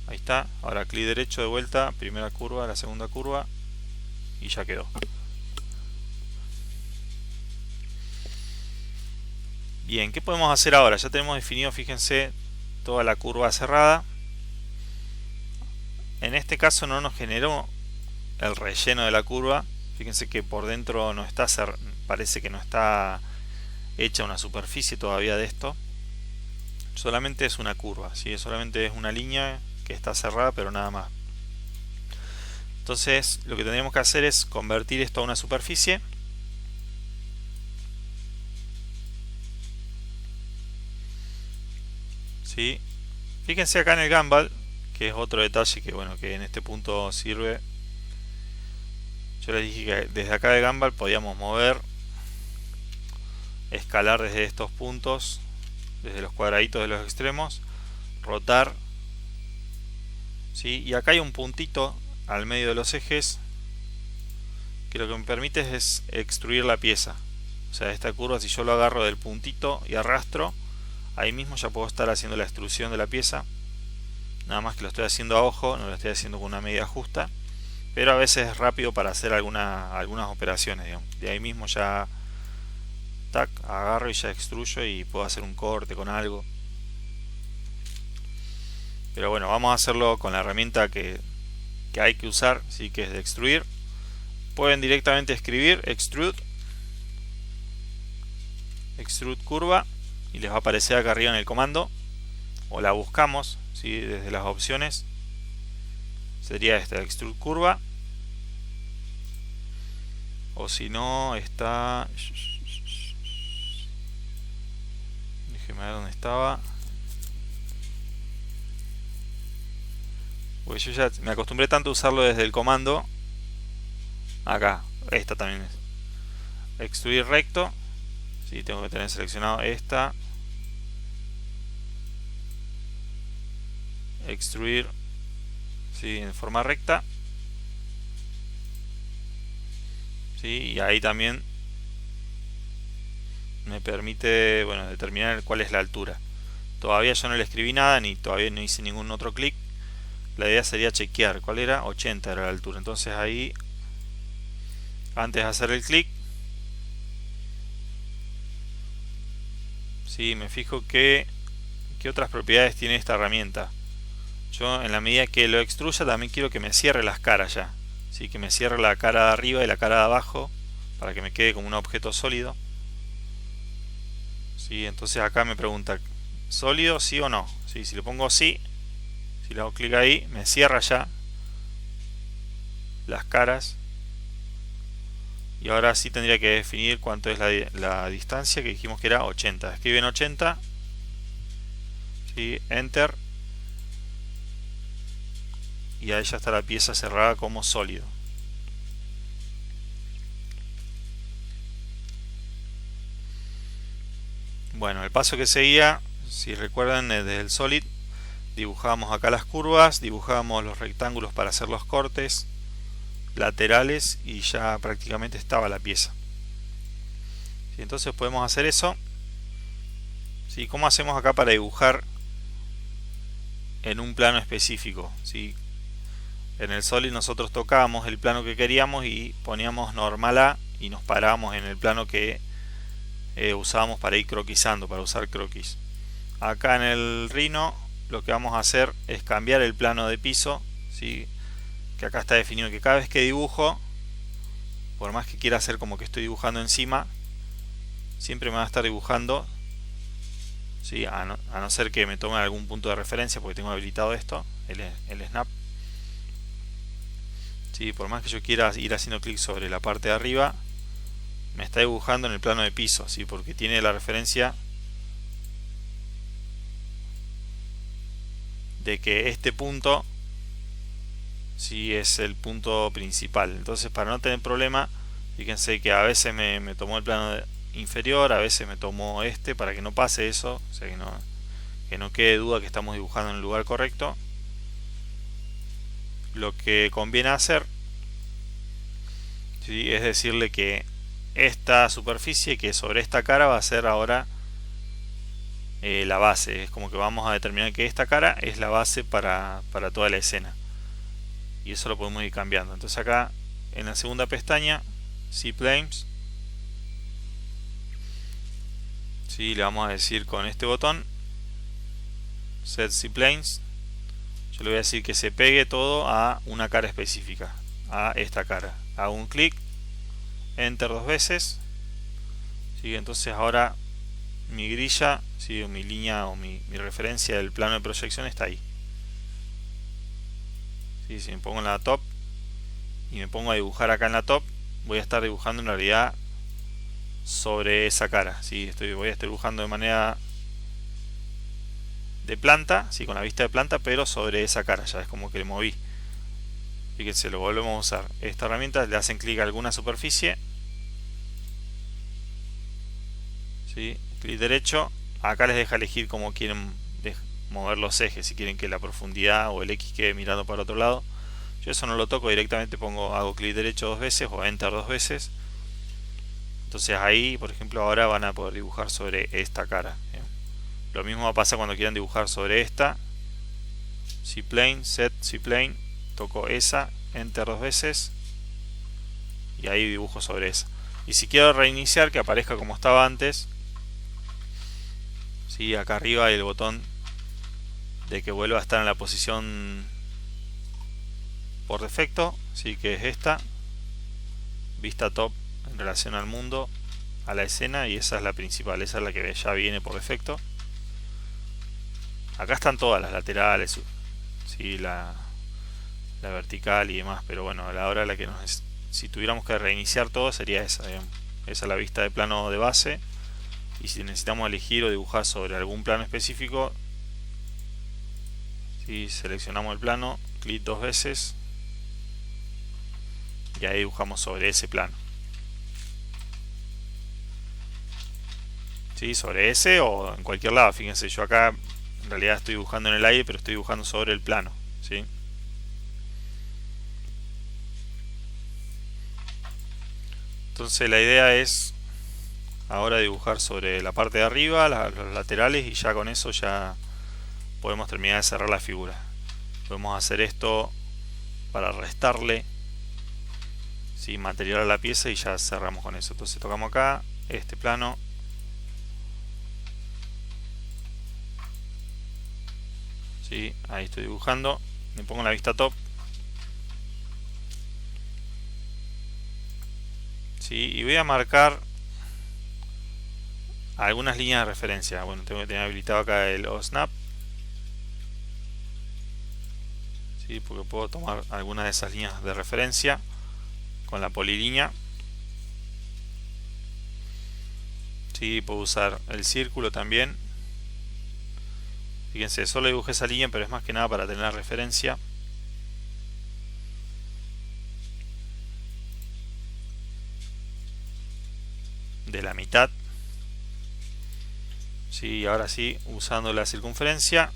Speaker 1: Ahí está. Ahora clic derecho de vuelta, primera curva, la segunda curva. Y ya quedó. Bien, ¿qué podemos hacer ahora? Ya tenemos definido, fíjense, toda la curva cerrada. En este caso no nos generó el relleno de la curva. Fíjense que por dentro no está, parece que no está hecha una superficie todavía de esto. Solamente es una curva, ¿sí? Solamente es una línea que está cerrada, pero nada más. Entonces lo que tendríamos que hacer es convertir esto a una superficie. ¿Sí? Fíjense acá en el Gumball, que es otro detalle que bueno, que en este punto sirve. Yo les dije que desde acá de Gumball podíamos mover, escalar desde estos puntos, desde los cuadraditos de los extremos, rotar, ¿sí? Y acá hay un puntito al medio de los ejes que lo que me permite es extruir la pieza. O sea, esta curva, si yo lo agarro del puntito y arrastro, ahí mismo ya puedo estar haciendo la extrusión de la pieza. Nada más que lo estoy haciendo a ojo, no lo estoy haciendo con una medida justa, pero a veces es rápido para hacer algunas operaciones, digamos. De ahí mismo ya tac, agarro y ya extruyo y puedo hacer un corte con algo. Pero bueno, vamos a hacerlo con la herramienta que hay que usar, ¿sí? Que es de extruir. Pueden directamente escribir extrude curva y les va a aparecer acá arriba en el comando, o la buscamos, ¿sí? Desde las opciones sería esta, extrude curva, o si no está ver dónde estaba. Porque yo ya me acostumbré tanto a usarlo desde el comando. Acá, esta también es. Extruir recto. Sí, tengo que tener seleccionado esta. Extruir, sí, en forma recta. Sí, y ahí también me permite, bueno, determinar cuál es la altura. Todavía yo no le escribí nada, ni todavía no hice ningún otro clic. La idea sería chequear cuál era. 80 era la altura. Entonces ahí, antes de hacer el clic, sí, me fijo qué otras propiedades tiene esta herramienta. Yo, en la medida que lo extruya, también quiero que me cierre las caras ya. Sí, que me cierre la cara de arriba y la cara de abajo, para que me quede como un objeto sólido. Sí, entonces acá me pregunta, ¿sólido sí o no? Sí, si le pongo sí, si le hago clic ahí, me cierra ya las caras. Y ahora sí tendría que definir cuánto es la distancia, que dijimos que era 80. Escriben 80, ¿sí? Enter, y ahí ya está la pieza cerrada como sólido. Bueno, el paso que seguía, si recuerdan, desde el Solid dibujábamos acá las curvas, dibujábamos los rectángulos para hacer los cortes laterales y ya prácticamente estaba la pieza. ¿Sí? Entonces podemos hacer eso. ¿Sí? ¿Cómo hacemos acá para dibujar en un plano específico? ¿Sí? En el Solid nosotros tocábamos el plano que queríamos y poníamos normal A y nos parábamos en el plano que usábamos para ir croquisando, para usar croquis. Acá en el Rhino lo que vamos a hacer es cambiar el plano de piso, ¿sí? Que acá está definido que cada vez que dibujo, por más que quiera hacer como que estoy dibujando encima, siempre me va a estar dibujando, ¿sí? A no ser que me tome algún punto de referencia, porque tengo habilitado esto, el snap. ¿Sí? Por más que yo quiera ir haciendo clic sobre la parte de arriba, me está dibujando en el plano de piso, ¿sí? Porque tiene la referencia de que este punto sí es el punto principal. Entonces, para no tener problema, fíjense que a veces me tomó el plano inferior, a veces me tomó este, para que no pase eso, o sea, que no quede duda que estamos dibujando en el lugar correcto. Lo que conviene hacer, ¿sí? Es decirle que esta superficie, que sobre esta cara va a ser ahora la base. Es como que vamos a determinar que esta cara es la base para toda la escena, y eso lo podemos ir cambiando. Entonces acá en la segunda pestaña, C-Planes, ¿sí? Le vamos a decir con este botón Set C-Planes, yo le voy a decir que se pegue todo a una cara específica, a esta cara. Hago un clic, Enter 2 veces, ¿sí? Entonces ahora mi grilla, ¿sí? O mi línea o mi referencia del plano de proyección está ahí. ¿Sí? Si me pongo en la top y me pongo a dibujar acá en la top, voy a estar dibujando en realidad sobre esa cara, ¿sí? Voy a estar dibujando de manera de planta, ¿sí? Con la vista de planta, pero sobre esa cara. Ya es como que le moví. Fíjense, lo volvemos a usar. Esta herramienta, le hacen clic a alguna superficie, ¿sí? Clic derecho. Acá les deja elegir cómo quieren mover los ejes, si quieren que la profundidad o el X quede mirando para otro lado. Yo eso no lo toco, directamente hago clic derecho 2 veces o Enter 2 veces. Entonces ahí, por ejemplo, ahora van a poder dibujar sobre esta cara. ¿Bien? Lo mismo va a pasar cuando quieran dibujar sobre esta. C-Plane, Set C-Plane, toco esa, Enter 2 veces y ahí dibujo sobre esa. Y si quiero reiniciar, que aparezca como estaba antes, ¿sí? Acá arriba hay el botón de que vuelva a estar en la posición por defecto, ¿sí? Que es esta, vista top en relación al mundo, a la escena, y esa es la principal, esa es la que ya viene por defecto. Acá están todas las laterales, ¿sí? la vertical y demás, pero bueno, a la hora la que si tuviéramos que reiniciar todo sería esa, digamos. Esa es la vista de plano de base, y si necesitamos elegir o dibujar sobre algún plano específico, ¿sí? Seleccionamos el plano, clic 2 veces y ahí dibujamos sobre ese plano, ¿sí? Sobre ese o en cualquier lado. Fíjense, yo acá en realidad estoy dibujando en el aire, pero estoy dibujando sobre el plano, ¿sí? Entonces la idea es ahora dibujar sobre la parte de arriba, los laterales, y ya con eso ya podemos terminar de cerrar la figura. Podemos hacer esto para restarle, ¿sí? Material a la pieza y ya cerramos con eso. Entonces tocamos acá, este plano, ¿sí? Ahí estoy dibujando, me pongo en la vista top, ¿sí? Y voy a marcar algunas líneas de referencia. Bueno, tengo que tener habilitado acá el OSNAP, ¿sí? Porque puedo tomar algunas de esas líneas de referencia con la polilínea, ¿sí? Puedo usar el círculo también. Fíjense, solo dibujé esa línea, pero es más que nada para tener la referencia. De la mitad, ¿sí? Ahora sí, usando la circunferencia,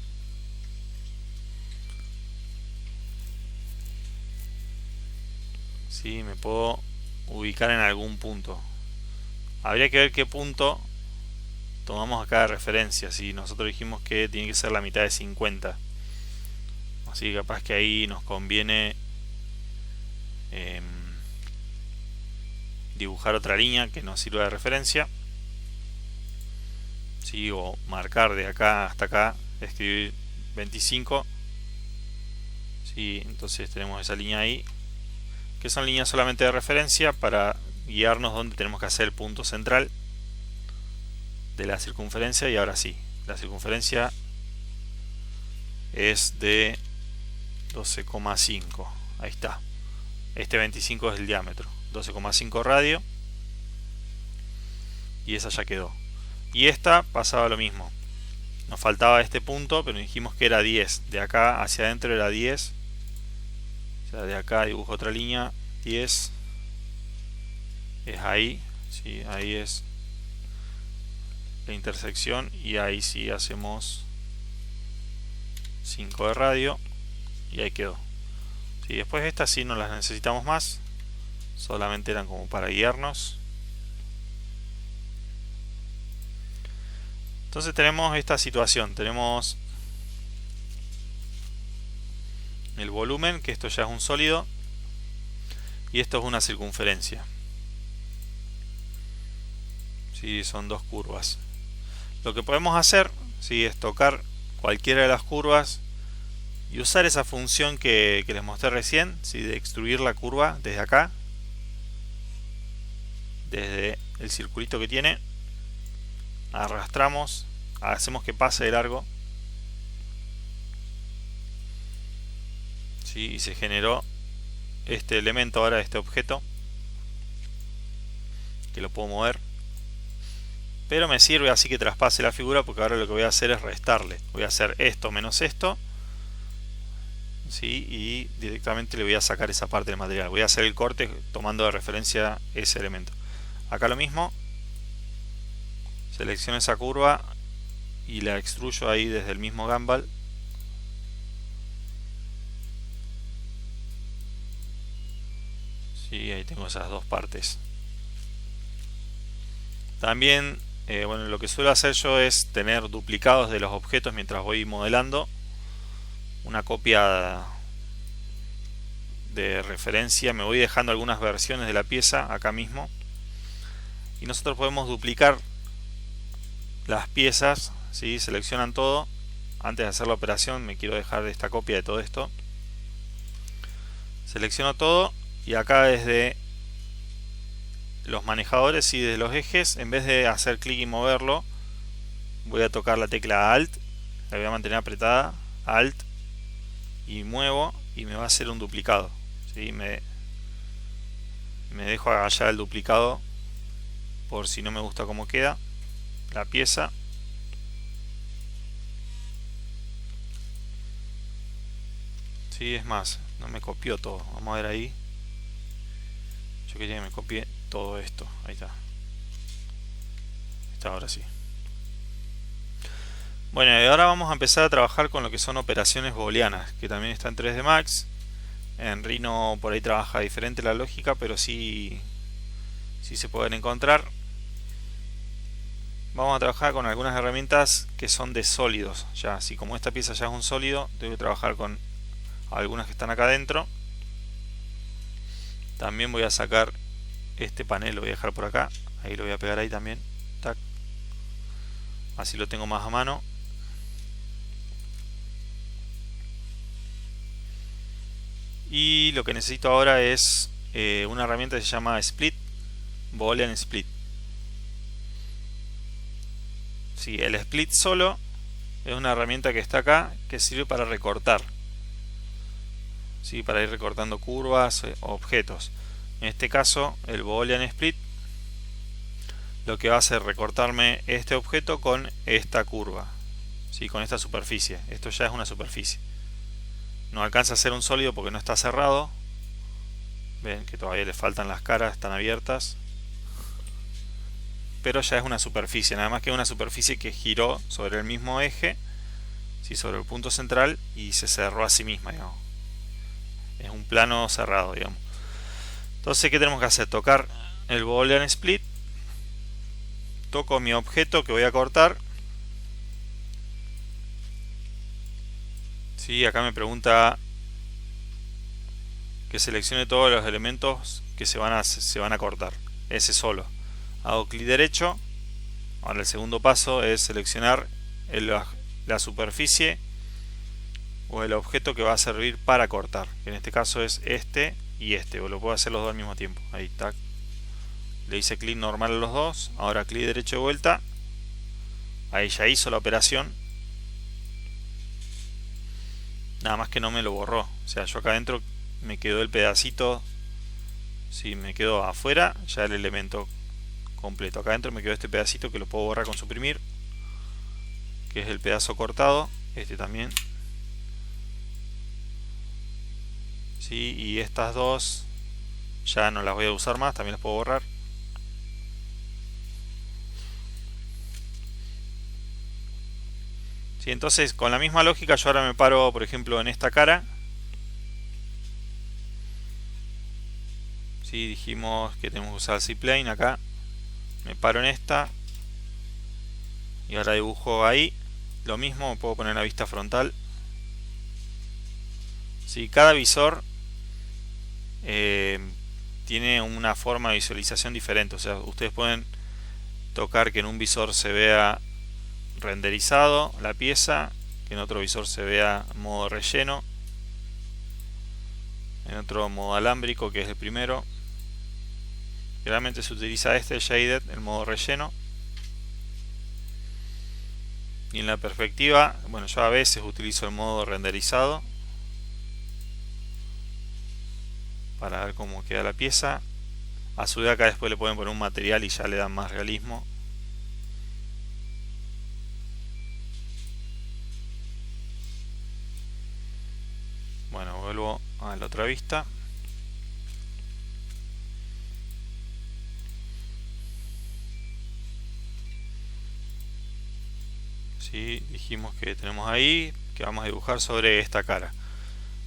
Speaker 1: ¿sí? Me puedo ubicar en algún punto. Habría que ver qué punto tomamos acá de referencia. Si nosotros dijimos que tiene que ser la mitad de 50, así que capaz que ahí nos conviene dibujar otra línea que nos sirva de referencia, ¿sí? O marcar de acá hasta acá, escribir 25, ¿sí? Entonces tenemos esa línea ahí, que son líneas solamente de referencia para guiarnos donde tenemos que hacer el punto central de la circunferencia. Y ahora sí, la circunferencia es de 12,5, ahí está. Este 25 es el diámetro, 12,5 radio, y esa ya quedó. Y esta pasaba lo mismo, nos faltaba este punto, pero dijimos que era 10, de acá hacia adentro era 10, o sea, de acá dibujo otra línea, 10 es ahí, ¿sí? Ahí es la intersección, y ahí sí hacemos 5 de radio y ahí quedó, ¿sí? Después estas sí no las necesitamos más, solamente eran como para guiarnos. Entonces tenemos esta situación, tenemos el volumen, que esto ya es un sólido, y esto es una circunferencia, ¿sí? Son dos curvas. Lo que podemos hacer, ¿sí? Es tocar cualquiera de las curvas y usar esa función que les mostré recién, ¿sí? De extruir la curva desde acá, desde el circulito que tiene, arrastramos, hacemos que pase de largo, ¿sí? Y se generó este elemento ahora, este objeto, que lo puedo mover, pero me sirve así que traspase la figura, porque ahora lo que voy a hacer es restarle. Voy a hacer esto menos esto, ¿sí? Y directamente le voy a sacar esa parte del material. Voy a hacer el corte tomando de referencia ese elemento. Acá lo mismo, selecciono esa curva y la extruyo ahí desde el mismo Gumball, ¿sí? Ahí tengo esas dos partes. También bueno, lo que suelo hacer yo es tener duplicados de los objetos mientras voy modelando, una copia de referencia. Me voy dejando algunas versiones de la pieza acá mismo, y nosotros podemos duplicar las piezas, ¿sí? Seleccionan todo. Antes de hacer la operación me quiero dejar de esta copia de todo esto, selecciono todo, y acá desde los manejadores y desde los ejes, en vez de hacer clic y moverlo, voy a tocar la tecla Alt, la voy a mantener apretada, Alt, y muevo, y me va a hacer un duplicado, ¿sí? Me dejo agachar el duplicado por si no me gusta cómo queda. la pieza. Sí, es más, no me copió todo. Vamos a ver ahí. Yo quería que me copie todo esto. Ahí está. Está, ahora sí. Bueno, y ahora vamos a empezar a trabajar con lo que son operaciones booleanas, que también está en 3D Max. En Rhino por ahí trabaja diferente la lógica, pero sí se pueden encontrar. Vamos a trabajar con algunas herramientas que son de sólidos. Ya, así como esta pieza ya es un sólido, tengo que trabajar con algunas que están acá adentro. También voy a sacar este panel, lo voy a dejar por acá. Ahí lo voy a pegar ahí también. Tac. Así lo tengo más a mano. Y lo que necesito ahora es una herramienta que se llama Split, Boolean Split. Sí, el Split solo es una herramienta que está acá que sirve para recortar. Sí, para ir recortando curvas o objetos. En este caso, el Boolean Split lo que va a hacer es recortarme este objeto con esta curva. Sí, con esta superficie. Esto ya es una superficie. No alcanza a ser un sólido porque no está cerrado. Ven que todavía le faltan las caras, están abiertas. Pero ya es una superficie, nada más que una superficie que giró sobre el mismo eje, ¿sí? Sobre el punto central, y se cerró a sí misma, digamos. Es un plano cerrado, digamos. Entonces, ¿qué tenemos que hacer? Tocar el Boolean Split. Toco mi objeto que voy a cortar. Sí, acá me pregunta que seleccione todos los elementos que se van a cortar. Ese solo. Hago clic derecho. Ahora el segundo paso es seleccionar la superficie o el objeto que va a servir para cortar. En este caso es este y este. O lo puedo hacer los dos al mismo tiempo. Ahí, tac. Le hice clic normal a los dos. Ahora clic derecho de vuelta. Ahí ya hizo la operación. Nada más que no me lo borró. O sea, yo acá adentro me quedó el pedacito. Si me quedó afuera, ya el elemento completo. Acá adentro me quedó este pedacito que lo puedo borrar con suprimir, que es el pedazo cortado. Este también. Sí, y estas dos ya no las voy a usar más, también las puedo borrar. Sí, entonces con la misma lógica yo ahora me paro, por ejemplo, en esta cara. Sí, dijimos que tenemos que usar el Z-Plane acá. Me paro en esta y ahora dibujo ahí. Lo mismo, me puedo poner la vista frontal. Sí, cada visor tiene una forma de visualización diferente. O sea, ustedes pueden tocar que en un visor se vea renderizado la pieza, que en otro visor se vea modo relleno, en otro modo alámbrico, que es el primero. Generalmente se utiliza este shaded, el modo relleno. Y en la perspectiva, bueno, yo a veces utilizo el modo renderizado para ver cómo queda la pieza. A su vez acá después le pueden poner un material y ya le dan más realismo. Bueno, vuelvo a la otra vista. ¿Sí? Dijimos que tenemos ahí que vamos a dibujar sobre esta cara.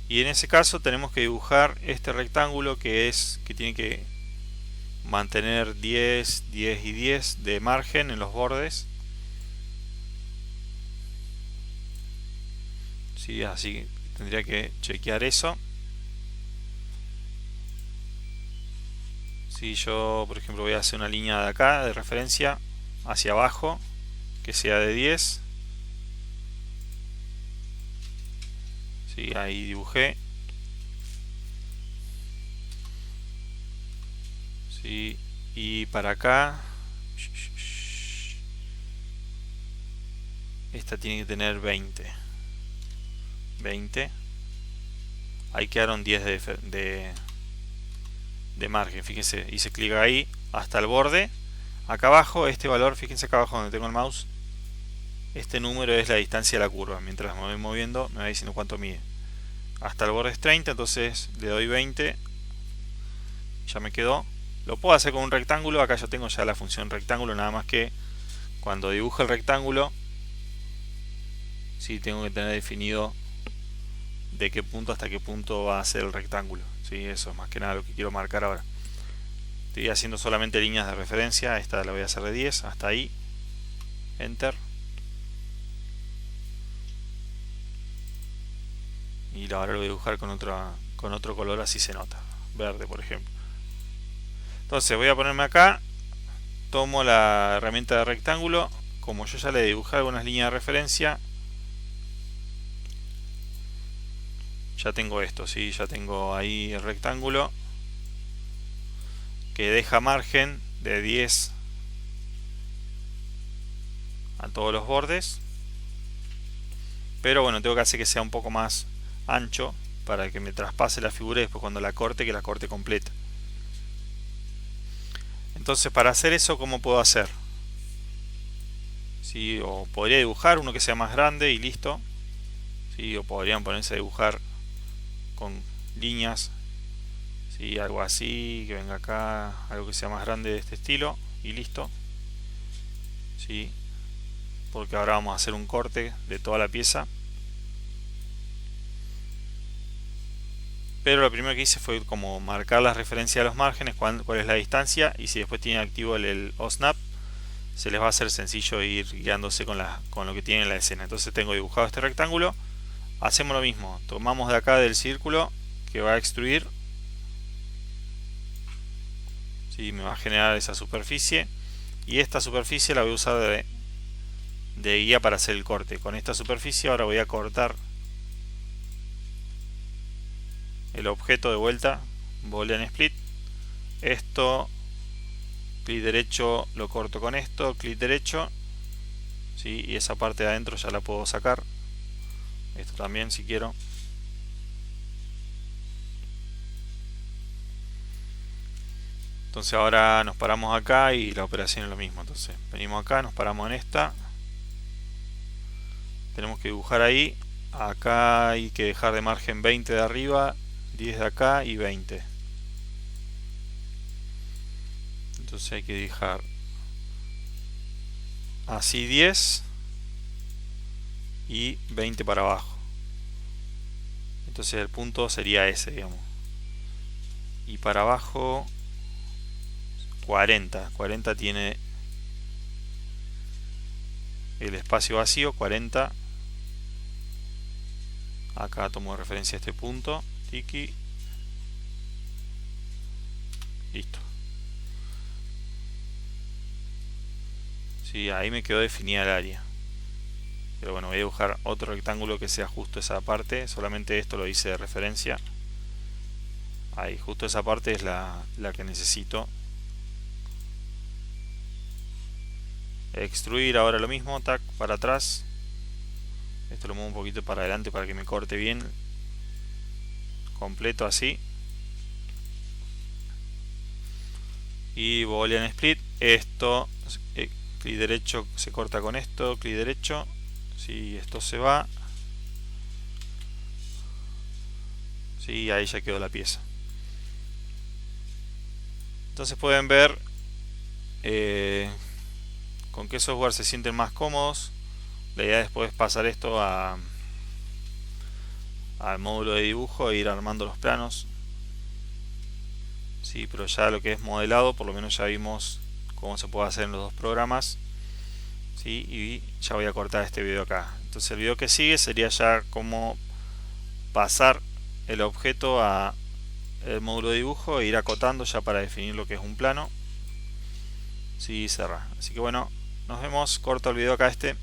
Speaker 1: Y en ese caso tenemos que dibujar este rectángulo que tiene que mantener 10, 10 y 10 de margen en los bordes. Sí, así tendría que chequear eso. Si yo, por ejemplo, voy a hacer una línea de acá de referencia hacia abajo que sea de 10. Sí, ahí dibujé. Sí, y para acá esta tiene que tener 20. Ahí quedaron 10 de margen. Fíjense, hice clic ahí hasta el borde. Acá abajo, este valor, fíjense acá abajo donde tengo el mouse, este número es la distancia de la curva. Mientras me voy moviendo me va diciendo cuánto mide. Hasta el borde es 30, entonces le doy 20, ya me quedó. Lo puedo hacer con un rectángulo, acá yo tengo ya la función rectángulo, nada más que cuando dibujo el rectángulo, sí tengo que tener definido de qué punto hasta qué punto va a ser el rectángulo. Sí, eso es más que nada lo que quiero marcar ahora. Estoy haciendo solamente líneas de referencia, esta la voy a hacer de 10, hasta ahí, enter. Y ahora lo voy a dibujar con otro color, así se nota, verde por ejemplo. Entonces voy a ponerme acá, tomo la herramienta de rectángulo, como yo ya le dibujé algunas líneas de referencia, ya tengo esto, ¿sí? Ya tengo ahí el rectángulo que deja margen de 10 a todos los bordes, pero bueno, tengo que hacer que sea un poco más ancho para que me traspase la figura y después cuando la corte, que la corte completa. Entonces, para hacer eso, ¿cómo puedo hacer? ¿Sí? O podría dibujar uno que sea más grande y listo. ¿Sí? O podrían ponerse a dibujar con líneas, ¿sí? Algo así, que venga acá, algo que sea más grande de este estilo y listo. ¿Sí? Porque ahora vamos a hacer un corte de toda la pieza. Pero lo primero que hice fue como marcar la referencia a los márgenes, cuál es la distancia, y si después tienen activo el OSNAP, se les va a hacer sencillo ir guiándose con lo que tiene en la escena. Entonces tengo dibujado este rectángulo, hacemos lo mismo, tomamos de acá del círculo que va a extruir, ¿sí? Me va a generar esa superficie, y esta superficie la voy a usar de guía para hacer el corte. Con esta superficie ahora voy a cortar el objeto de vuelta, Boolean split. Esto, clic derecho, lo corto con esto, clic derecho, ¿sí? Y esa parte de adentro ya la puedo sacar. Esto también si quiero. Entonces ahora nos paramos acá y la operación es lo mismo. Entonces venimos acá, nos paramos en esta. Tenemos que dibujar ahí. Acá hay que dejar de margen 20 de arriba, 10 de acá y 20. Entonces hay que dejar así 10 y 20 para abajo. Entonces el punto sería ese, digamos. Y para abajo 40. 40 tiene el espacio vacío, 40. Acá tomo de referencia este punto, tiki. Listo. Sí, ahí me quedó definida el área. Pero bueno, voy a dibujar otro rectángulo que sea justo esa parte. Solamente esto lo hice de referencia. Ahí, justo esa parte es la que necesito. Extruir ahora lo mismo, tac, para atrás. Esto lo muevo un poquito para adelante para que me corte bien. Completo así. Y Boolean split. Esto, clic derecho se corta con esto, clic derecho. Si esto se va, sí, ahí ya quedó la pieza. Entonces pueden ver con qué software se sienten más cómodos. La idea después es pasar esto al módulo de dibujo e ir armando los planos. Sí, pero ya lo que es modelado, por lo menos ya vimos cómo se puede hacer en los dos programas. ¿Sí? Y ya voy a cortar este video acá. Entonces el video que sigue sería ya cómo pasar el objeto a el módulo de dibujo e ir acotando ya para definir lo que es un plano. Sí, cerrar. Así que bueno, nos vemos. Corto el video acá este.